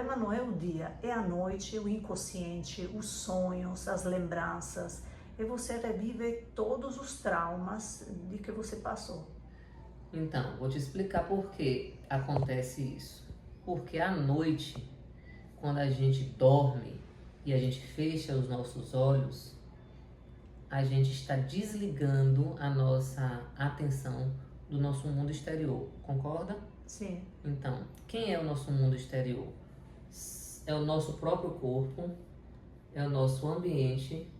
problema não é o dia, é a noite, o inconsciente, os sonhos, as lembranças. E você revive todos os traumas de que você passou. Então, vou te explicar por que acontece isso. Porque à noite, quando a gente dorme e a gente fecha os nossos olhos, a gente está desligando a nossa atenção do nosso mundo exterior, concorda? Sim. Então, quem é o nosso mundo exterior? É o nosso próprio corpo, é o nosso ambiente,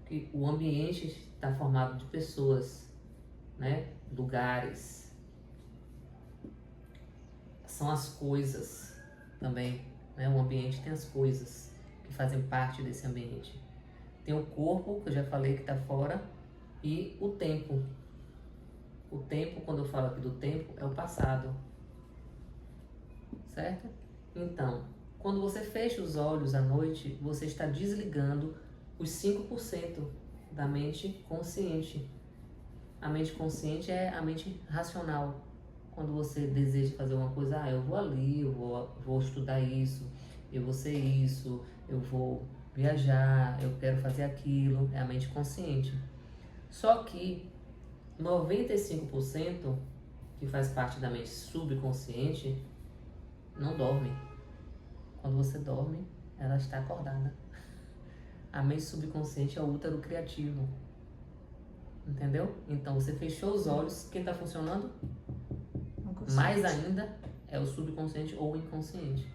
que o ambiente está formado de pessoas, né? Lugares, são as coisas também, né? O ambiente tem as coisas que fazem parte desse ambiente. Tem o corpo, que eu já falei que está fora, e o tempo. O tempo, quando eu falo aqui do tempo, é o passado, certo? Então, quando você fecha os olhos à noite, você está desligando os 5% da mente consciente. A mente consciente é a mente racional. Quando você deseja fazer uma coisa, eu vou ali, eu vou estudar isso, eu vou ser isso, eu vou viajar, eu quero fazer aquilo, é a mente consciente. Só que 95% que faz parte da mente subconsciente não dorme. Quando você dorme, ela está acordada. A mente subconsciente é o útero criativo. Entendeu? Então você fechou os olhos, quem está funcionando? Mais ainda é o subconsciente ou o inconsciente.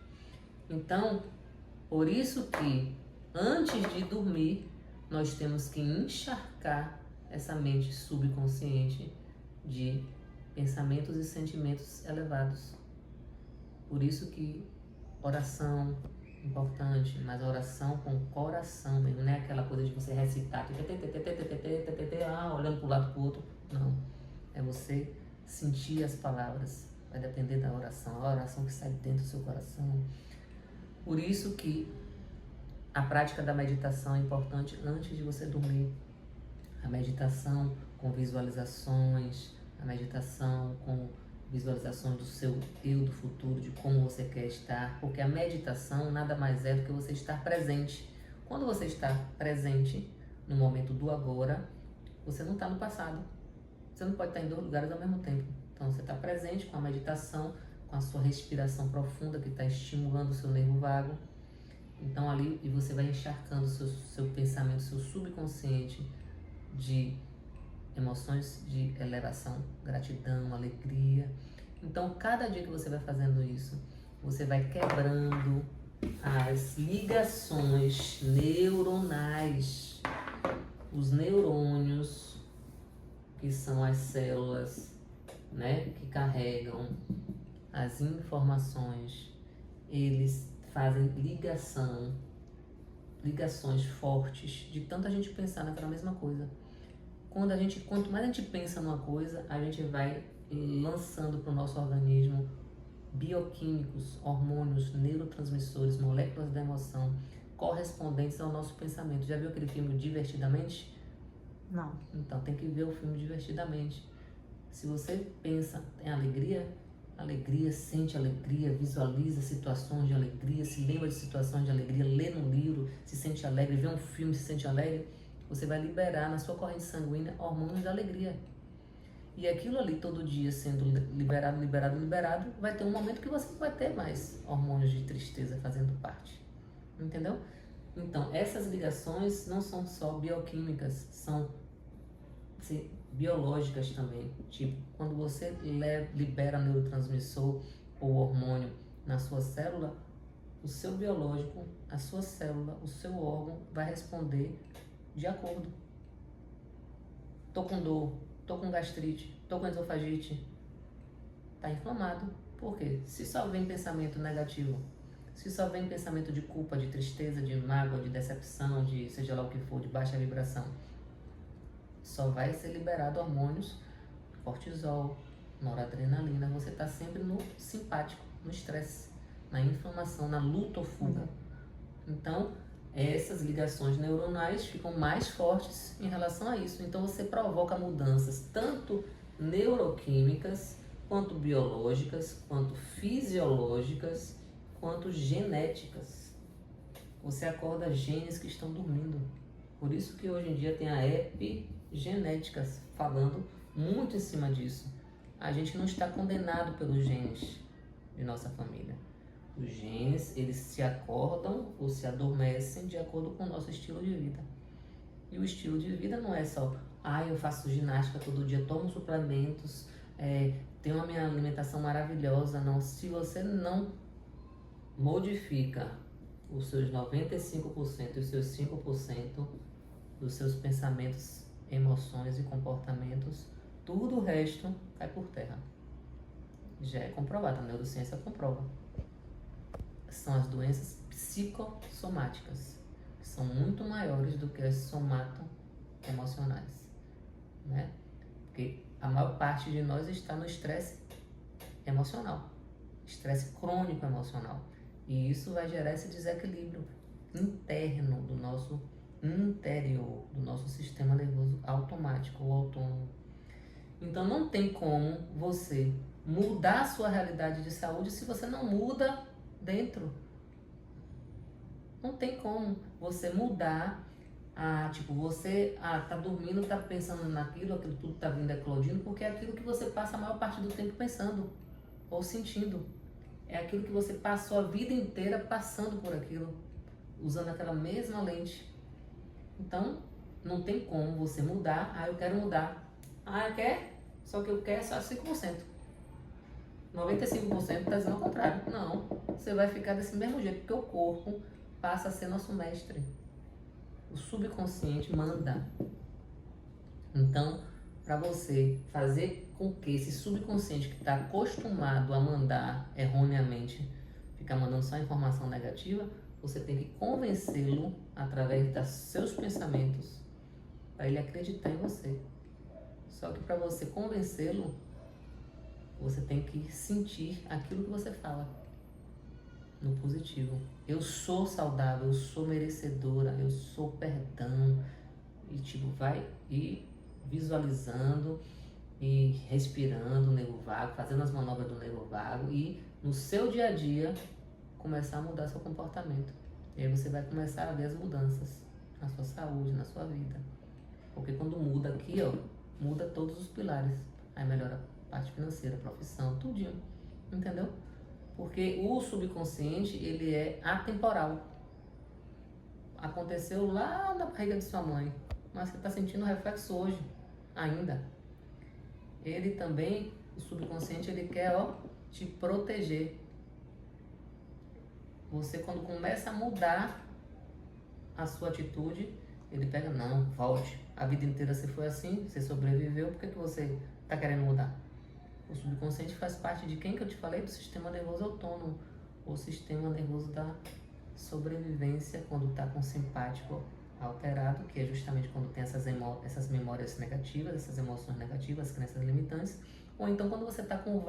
Então, por isso que antes de dormir, nós temos que encharcar essa mente subconsciente de pensamentos e sentimentos elevados. Por isso que oração importante, mas a oração com coração mesmo, não é aquela coisa de você recitar, olhando para um lado para o outro. Não. É você sentir as palavras. Vai depender da oração. A oração que sai dentro do seu coração. Por isso que a prática da meditação é importante antes de você dormir. A meditação com visualizações, a meditação com visualizações do seu eu do futuro, de como você quer estar, porque a meditação nada mais é do que você estar presente. Quando você está presente no momento do agora, você não está no passado. Você não pode estar em dois lugares ao mesmo tempo. Então você está presente com a meditação, com a sua respiração profunda que está estimulando o seu nervo vago. Então ali, e você vai encharcando seu pensamento, seu subconsciente de emoções de elevação, gratidão, alegria. Então, cada dia que você vai fazendo isso, você vai quebrando as ligações neuronais, os neurônios, que são as células, né, que carregam as informações. Eles fazem ligações fortes, de tanta gente pensar naquela mesma coisa. Quanto mais a gente pensa numa coisa, a gente vai lançando para o nosso organismo bioquímicos, hormônios, neurotransmissores, moléculas da emoção correspondentes ao nosso pensamento. Já viu aquele filme Divertidamente? Não. Então tem que ver o filme Divertidamente. Se você pensa em alegria, sente alegria, visualiza situações de alegria, se lembra de situações de alegria, lê no livro, se sente alegre, vê um filme, se sente alegre, você vai liberar na sua corrente sanguínea hormônios de alegria. E aquilo ali todo dia sendo liberado, vai ter um momento que você vai ter mais hormônios de tristeza fazendo parte. Entendeu? Então, essas ligações não são só bioquímicas, são biológicas também. Tipo, quando você libera neurotransmissor ou hormônio na sua célula, o seu biológico, a sua célula, o seu órgão vai responder de acordo. Tô com dor, tô com gastrite, tô com esofagite. Tá inflamado. Por quê? Se só vem pensamento negativo, se só vem pensamento de culpa, de tristeza, de mágoa, de decepção, de seja lá o que for, de baixa vibração, só vai ser liberado hormônios, cortisol, noradrenalina. Você tá sempre no simpático, no estresse, na inflamação, na luta ou fuga. Então, essas ligações neuronais ficam mais fortes em relação a isso. Então você provoca mudanças tanto neuroquímicas, quanto biológicas, quanto fisiológicas, quanto genéticas. Você acorda genes que estão dormindo. Por isso que hoje em dia tem a epigenética falando muito em cima disso. A gente não está condenado pelos genes de nossa família. Os genes, eles se acordam ou se adormecem de acordo com o nosso estilo de vida. E o estilo de vida não é só, eu faço ginástica todo dia, tomo suplementos, tenho a minha alimentação maravilhosa. Não, se você não modifica os seus 95% e os seus 5% dos seus pensamentos, emoções e comportamentos, tudo o resto cai por terra. Já é comprovado, a neurociência comprova. São as doenças psicossomáticas, que são muito maiores do que as somato-emocionais, né? Porque a maior parte de nós está no estresse emocional, estresse crônico emocional. E isso vai gerar esse desequilíbrio interno do nosso interior, do nosso sistema nervoso automático ou autônomo. Então não tem como você mudar a sua realidade de saúde se você não muda dentro. Não tem como você mudar você tá dormindo, tá pensando naquilo, aquilo tudo tá vindo eclodindo, porque é aquilo que você passa a maior parte do tempo pensando ou sentindo. É aquilo que você passou a vida inteira passando por aquilo, usando aquela mesma lente. Então, não tem como você mudar. Eu quero mudar. Eu quero? Só que eu quero só 5%. 95% está dizendo ao contrário. Não, você vai ficar desse mesmo jeito, porque o corpo passa a ser nosso mestre. O subconsciente manda. Então, para você fazer com que esse subconsciente que está acostumado a mandar erroneamente, ficar mandando só informação negativa, você tem que convencê-lo através dos seus pensamentos para ele acreditar em você. Só que para você convencê-lo, você tem que sentir aquilo que você fala no positivo. Eu sou saudável, eu sou merecedora, eu sou perdão. E vai ir visualizando e respirando o nervo vago, fazendo as manobras do nervo vago e no seu dia a dia começar a mudar seu comportamento. E aí você vai começar a ver as mudanças na sua saúde, na sua vida. Porque quando muda aqui, muda todos os pilares. Aí melhora a parte financeira, profissão, tudinho. Entendeu? Porque o subconsciente, ele é atemporal. Aconteceu lá na barriga de sua mãe, mas você está sentindo o reflexo hoje, ainda. Ele também, o subconsciente, ele quer, te proteger. Você, quando começa a mudar a sua atitude, ele pega, não, volte. A vida inteira você foi assim, você sobreviveu, por que você está querendo mudar? O subconsciente faz parte de quem que eu te falei? Do sistema nervoso autônomo, o sistema nervoso da sobrevivência, quando está com o simpático alterado, que é justamente quando tem essas memórias negativas, essas emoções negativas, crenças limitantes, ou então quando você está com o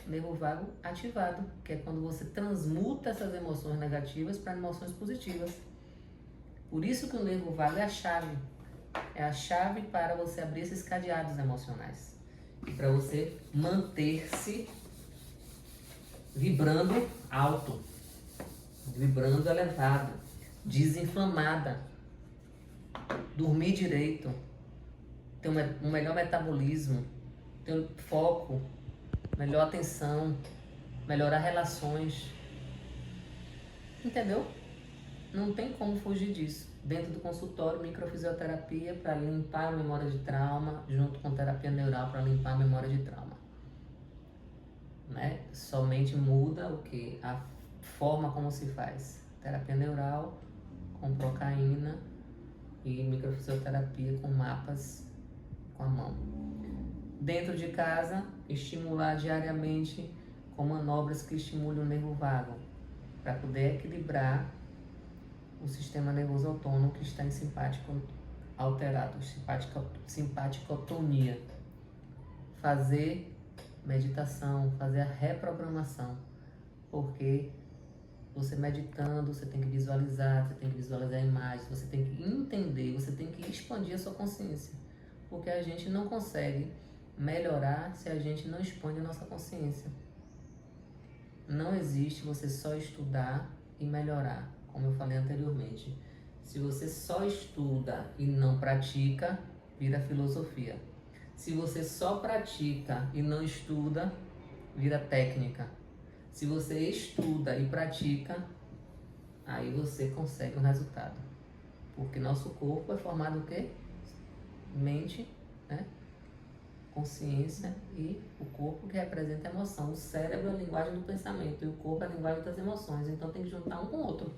nervo vago ativado, que é quando você transmuta essas emoções negativas para emoções positivas. Por isso que o nervo vago é a chave para você abrir esses cadeados emocionais. E para você manter-se vibrando alto, vibrando elevado, desinflamada, dormir direito, ter um melhor metabolismo, ter um foco, melhor atenção, melhorar relações. Entendeu? Não tem como fugir disso. Dentro do consultório, microfisioterapia para limpar a memória de trauma, junto com terapia neural para limpar a memória de trauma. Né? Somente muda o que? A forma como se faz. Terapia neural com procaína e microfisioterapia com mapas com a mão. Dentro de casa, estimular diariamente com manobras que estimulem o nervo vago, para poder equilibrar o sistema nervoso autônomo que está em simpático alterado, simpaticotonia. Fazer meditação, fazer a reprogramação, porque você meditando, você tem que visualizar imagens, você tem que entender, você tem que expandir a sua consciência, porque a gente não consegue melhorar se a gente não expande a nossa consciência. Não existe você só estudar e melhorar, como eu falei anteriormente. Se você só estuda e não pratica, vira filosofia. Se você só pratica e não estuda, vira técnica. Se você estuda e pratica, aí você consegue um resultado. Porque nosso corpo é formado o quê? Mente, né? Consciência e o corpo que representa a emoção. O cérebro é a linguagem do pensamento e o corpo é a linguagem das emoções. Então tem que juntar um com o outro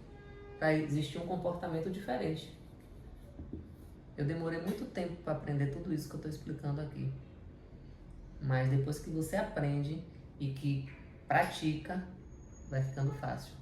para existir um comportamento diferente. Eu demorei muito tempo para aprender tudo isso que eu estou explicando aqui. Mas depois que você aprende e que pratica, vai ficando fácil.